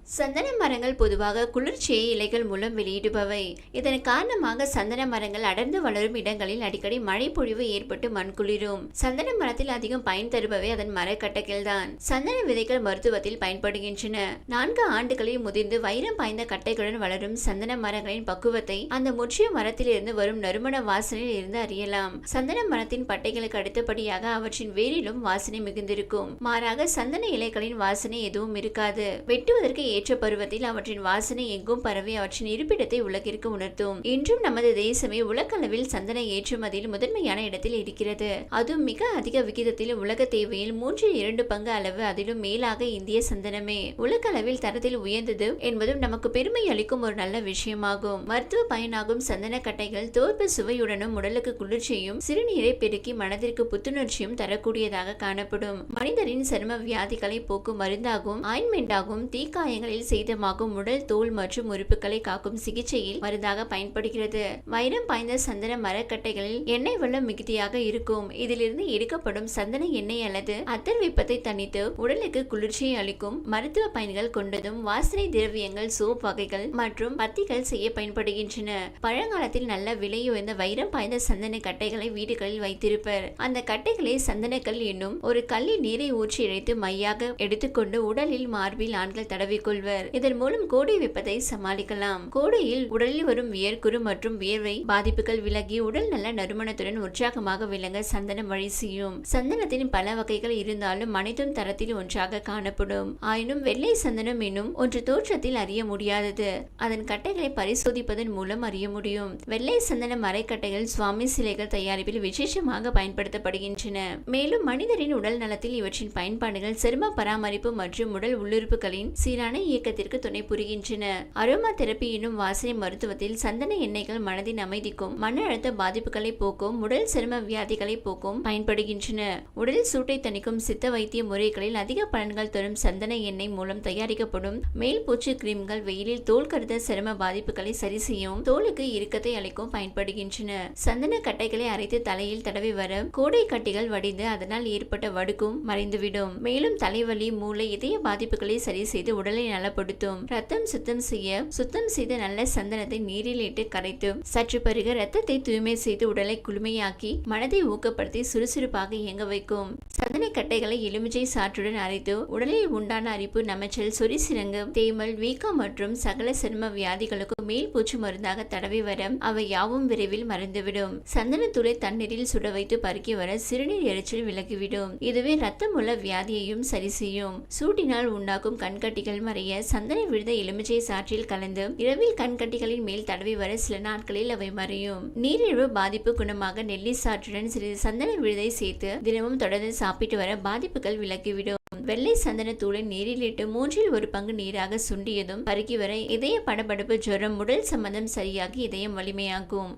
சந்தன மரங்கள் பொதுவாக குளிர்ச்சியை இலைகள் மூலம் வெளியிடுபவை. இதன் காரணமாக சந்தன மரங்கள் அடர்ந்து வளரும் இடங்களில் அடிக்கடி மழை பொழிவு ஏற்பட்டு மண் குளிரும். சந்தன மரத்தில் அதிகம் பயன் தருபவை அதன் மரக்கட்டைகள் தான். சந்தன விதைகள் மருத்துவத்தில் பயன்படுகின்றன. 4 ஆண்டுகளில் முதிர்ந்து வைரம் பாய்ந்த கட்டைகளுடன் வளரும் சந்தன மரங்களின் பக்குவத்தை அந்த முற்றிய மரத்திலிருந்து வரும் நறுமண வாசனையில் இருந்து அறியலாம். சந்தன மரத்தின் பட்டைகளுக்கு அடுத்தபடியாக அவற்றின் வேரிலும் வாசனை மிகுந்திருக்கும். மாறாக சந்தன இலைகளின் வாசனை எதுவும் இருக்காது. வெட்டுவதற்கு ஏற்ற பருவத்தில் அவற்றின் வாசனை எங்கும் பரவி அவற்றின் இருப்பிடத்தை உலகிற்கு உணர்த்தும். இன்றும் நமது தேசமே உலகளவில் சந்தன ஏற்றுமதியில் முதன்மையான இடத்தில் இருக்கிறது. அதுவும் மிக அதிக விகிதத்தில் உலக தேவையில் 3/2 பங்கு அளவு, அதிலும் மேலாக இந்திய சந்தனமே உலகளவில் தரத்தில் உயர்ந்தது என்பதும் நமக்கு பெருமை அளிக்கும் ஒரு நல்ல விஷயமாகும். மருத்துவ பயனாகும் சந்தன கட்டைகள் தோற்பு சுவையுடனும் உடலுக்கு குளிர்ச்சியும் சிறுநீரை பெருக்கி மனதிற்கு புத்துணர்ச்சியும் தரக்கூடியதாக காணப்படும். மனிதரின் சரும வியாதிகளை போக்கும் மருந்தாகும், ஆயின்மெண்டாகும், தீக்காயங்கள் சேதமாகும், உடல் தோல் மற்றும் உறுப்புகளை காக்கும் சிகிச்சையில் மருந்தாக பயன்படுகிறது. வைரம் பாய்ந்த சந்தன மரக்கட்டைகளில் எண்ணெய் வெள்ளம் மிகுதியாக இருக்கும். இதிலிருந்து எடுக்கப்படும் சந்தன எண்ணெய் அல்லது அத்தர் வெப்பத்தை தணித்து உடலுக்கு குளிர்ச்சியை அளிக்கும் மருத்துவ பயன்கள் கொண்டதும் வாசனை திரவியங்கள், சோப் வகைகள் மற்றும் பத்திகள் செய்ய பயன்படுகின்றன. பழங்காலத்தில் நல்ல விலையுயர்ந்த வைரம் பாய்ந்த சந்தன கட்டைகளை வீடுகளில் வைத்திருப்பர். அந்த கட்டைகளை சந்தனக்கல் என்னும் ஒரு கல்லில் நீரை ஊற்றி இழைத்து மையாக எடுத்துக்கொண்டு உடலில், மார்பில் ஆண்கள் தடவிக்கொள்வர். இதன் மூலம் கோடை வெப்பத்தை சமாளிக்கலாம். கோடையில் உடலில் வரும் வியர்க்குரு மற்றும் வியர்வை பாதிப்புகள் விலகி உடல் நல்ல நறுமணத்துடன் உற்சாகமாக விளங்க சந்தனம் வழி செய்யும். சந்தனத்தின் பல வகைகள் இருந்தாலும் அனைத்தும் தரத்தில் ஒன்றாக காணப்படும். ஆயினும் வெள்ளை சந்தனம் என்னும் ஒன்று தோற்றத்தில் அறிய முடியாதது. அதன் கட்டைகளை பரிசோதிப்பதன் மூலம் அறிய முடியும். வெள்ளை சந்தன மரக்கட்டைகள் சுவாமி சிலைகள் தயாரிப்பில் விசேஷமாக பயன்படுத்தப்படுகின்றன. மேலும் மனிதரின் உடல் நலத்தில் இவற்றின் பயன்பாடுகள் சரும பராமரிப்பு மற்றும் உடல் உள்ளுறுப்புகளின் சீரான இயக்கத்திற்கு துணை புரிகின்றன. அரோமா தெரப்பி எனும் வாசனை மருத்துவத்தில் சந்தன எண்ணெய்கள் மனதின் அமைதிக்கும், மன அழுத்த பாதிப்புகளை போக்கும், உடல் சரும வியாதிகளை போக்கும் பயன்படுகின்றன. உடல் சூட்டை தணிக்கும் சித்த வைத்திய முறைகளில் அதிக பலன்கள் தரும் சந்தன எண்ணெய் மூலம் தயாரிக்கப்படும் மேல் பூச்சு கிரீம்கள் வெயிலில் தோல் கருத்த சரும பாதிப்புகளை சரி செய்யும், தோலுக்கு இறுக்கத்தை அளிக்கும் பயன்படுகின்றன. சந்தன கட்டைகளை அரைத்து தலையில் தடவி வர கோடை கட்டிகள் வடிந்து அதனால் ஏற்பட்ட வடுக்கும் மறைந்துவிடும். மேலும் தலைவலி, மூளை, இதய பாதிப்புகளை சரி செய்து உடலை நலப்படுத்தும். ரத்தம் சுத்தம் செய்த நல்ல சந்தனத்தை நீரில் இட்டு கரைத்து சற்று பருக ரத்தத்தை தூய்மை செய்து உடலை குளுமையாக்கி மனதை ஊக்கப்படுத்தி சுறுசுறுப்பாக இயங்க வைக்கும். சந்தன கட்டைகளை எலுமிச்சை சாற்றுடன் அரைத்து உடலில் உண்டான அரிப்பு, நமைச்சல், சொறி சிரங்கு, தேமல், வீக்கம் மற்றும் சகல சரும வியாதிகளுக்கு மேல் பூச்சு மருந்தாக தடவி வர அவை யாவும் விரைவில் மறைந்துவிடும். சந்தன தூளை தண்ணீரில் சுட வைத்து பருக்கி வர சிறுநீர் எரிச்சல் விலகிவிடும். இதுவே ரத்தம் உள்ள வியாதியையும் சரி செய்யும். சூட்டினால் உண்டாகும் கண்கட்டிகள் மறைய சந்தன விழுத எலுமிச்சை சாற்றில் கலந்து இரவில் கண்கட்டிகளின் மேல் தடவி வர சில நாட்களில் அவை மறையும். நீரிழிவு பாதிப்பு குணமாக நெல்லி சாற்றுடன் சிறிது சந்தன விழுதை சேர்த்து தினமும் தொடர்ந்து சாப்பிட்டு வர பாதிப்புகள் விலகிவிடும். வெள்ளை சந்தன தூளை நீரில் இட்டு 1/3 பங்கு நீராக சுண்டியதும் பருக்கி வர இதய படபடப்பு, ஜுரம், உடல் சம்பந்தம் சரியாகி இதயம் வலிமையாகும்.